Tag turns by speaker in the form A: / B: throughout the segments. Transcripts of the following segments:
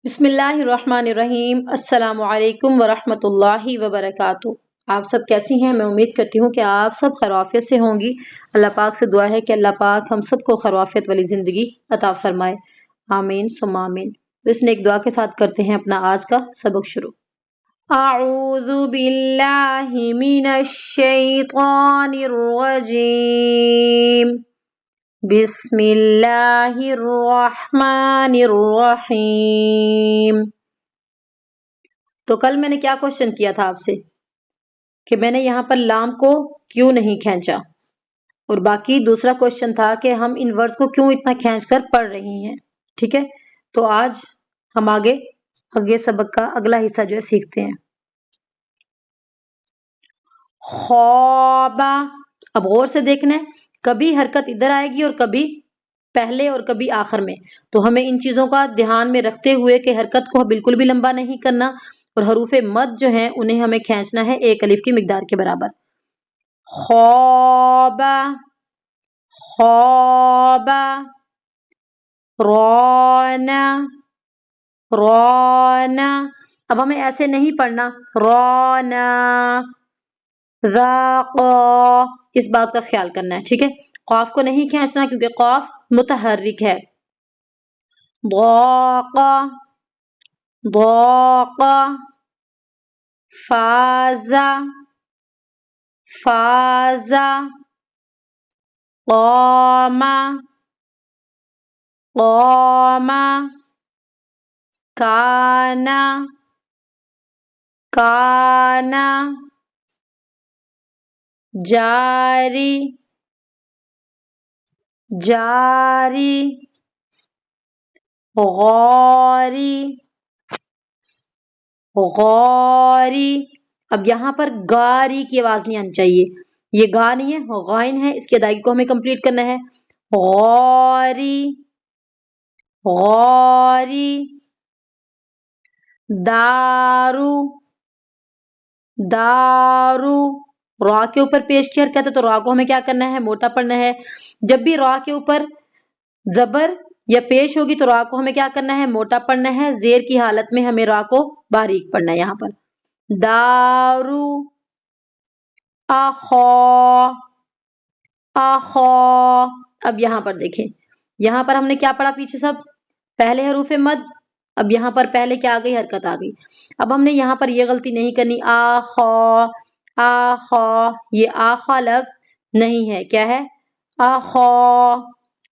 A: بسم اللہ الرحمن الرحیم۔ السلام علیکم ورحمۃ اللہ وبرکاتہ۔ آپ سب کیسی ہیں؟ میں امید کرتی ہوں کہ آپ سب خیر و عافیت سے ہوں گی۔ اللہ پاک سے دعا ہے کہ اللہ پاک ہم سب کو خیر و عافیت والی زندگی عطا فرمائے، آمین ثم آمین۔ تو اس نے ایک دعا کے ساتھ کرتے ہیں اپنا آج کا سبق شروع۔ اعوذ باللہ من الشیطان الرجیم، بسم اللہ الرحمن الرحیم۔ تو کل میں نے کیا کوشچن کیا تھا آپ سے کہ میں نے یہاں پر لام کو کیوں نہیں کھینچا، اور باقی دوسرا کوشچن تھا کہ ہم ان ورڈ کو کیوں اتنا کھینچ کر پڑھ رہی ہیں۔ ٹھیک ہے، تو آج ہم آگے سبق کا اگلا حصہ جو ہے سیکھتے ہیں۔ خوابا، اب غور سے دیکھنا ہے، کبھی حرکت ادھر آئے گی اور کبھی پہلے اور کبھی آخر میں، تو ہمیں ان چیزوں کا دھیان میں رکھتے ہوئے کہ حرکت کو بالکل بھی لمبا نہیں کرنا، اور حروف مد جو ہیں انہیں ہمیں کھینچنا ہے ایک الف کی مقدار کے برابر۔ خوابا، خوابا، رونا، رونا۔ اب ہمیں ایسے نہیں پڑھنا رونا، ذاقا، اس بات کا خیال کرنا ہے۔ ٹھیک ہے، قاف کو نہیں کھینچنا کیونکہ قاف متحرک ہے۔ ضاقا، ضاقا، فازا، فازا، قاما، قاما، کانا، کانا، جاری، جاری، غوری، غوری۔ اب یہاں پر گاری کی آواز نہیں آنی چاہیے، یہ گا نہیں ہے، غائن ہے، اس کی ادائیگی کو ہمیں کمپلیٹ کرنا ہے۔ غوری، غوری، دارو، دارو۔ را کے اوپر پیش کی حرکت ہے تو را کو ہمیں کیا کرنا ہے؟ موٹا پڑھنا ہے۔ جب بھی را کے اوپر زبر یا پیش ہوگی تو را کو ہمیں کیا کرنا ہے؟ موٹا پڑھنا ہے۔ زیر کی حالت میں ہمیں را کو باریک پڑھنا ہے۔ یہاں پر دارو، اخو، اخو۔ اب یہاں پر دیکھیں، یہاں پر ہم نے کیا پڑھا پیچھے سب؟ پہلے حروف مد، اب یہاں پر پہلے کیا آ گئی؟ حرکت آ گئی۔ اب ہم نے یہاں پر یہ غلطی نہیں کرنی، آخو، آخو، یہ آخا لفظ نہیں ہے، کیا ہے؟ آخو،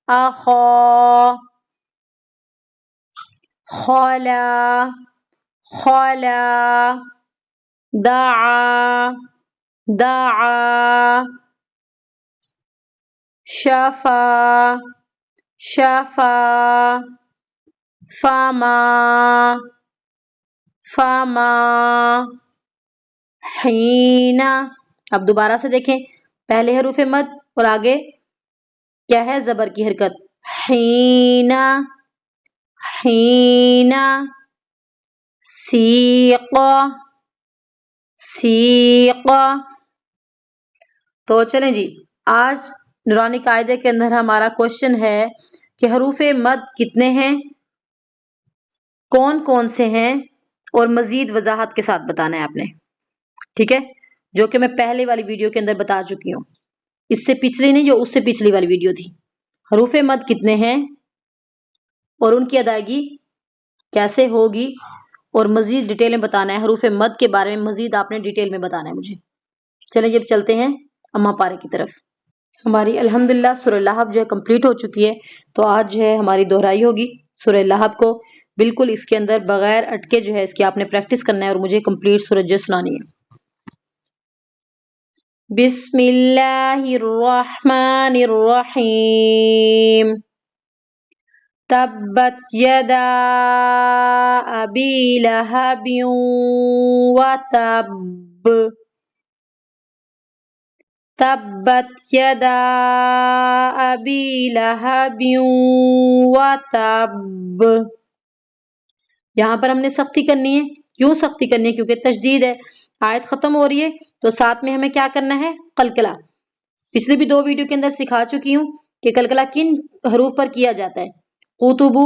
A: آخو۔ خولا، خولا، دعا، دعا، شفا، شفا، فما، فما، حینا۔ اب دوبارہ سے دیکھیں، پہلے حروف مد اور آگے کیا ہے؟ زبر کی حرکت، حینا، حینا، سیقا، سیقا۔ تو چلیں جی، آج نورانی قاعدے کے اندر ہمارا کوشچن ہے کہ حروف مد کتنے ہیں، کون کون سے ہیں، اور مزید وضاحت کے ساتھ بتانا ہے آپ نے۔ ٹھیک ہے، جو کہ میں پہلے والی ویڈیو کے اندر بتا چکی ہوں، اس سے پچھلی نہیں، جو اس سے پچھلی والی ویڈیو تھی۔ حروف مد کتنے ہیں اور ان کی ادائیگی کیسے ہوگی، اور مزید ڈیٹیل میں بتانا ہے۔ حروف مد کے بارے میں مزید آپ نے ڈیٹیل میں بتانا ہے مجھے۔ چلیں جب چلتے ہیں اما پارے کی طرف۔ ہماری الحمدللہ سورہ لہب جو ہے کمپلیٹ ہو چکی ہے، تو آج جو ہے ہماری دہرائی ہوگی سورہ لہب کو بالکل اس کے اندر بغیر اٹکے جو ہے اس کی آپ نے پریکٹس کرنا ہے اور مجھے کمپلیٹ سورج جو سنانی ہے۔ بسم اللہ الرحمن الرحیم، تبت یدا ابی لہب وتب، تبت یدا ابی لہب وتب۔ یہاں پر ہم نے سختی کرنی ہے۔ کیوں سختی کرنی ہے؟ کیونکہ تشدید ہے، آیت ختم ہو رہی ہے، تو ساتھ میں ہمیں کیا کرنا ہے؟ قلقلہ۔ پچھلی بھی 2 ویڈیو کے اندر سکھا چکی ہوں کہ قلقلہ کن حروف پر کیا جاتا ہے۔ قطبو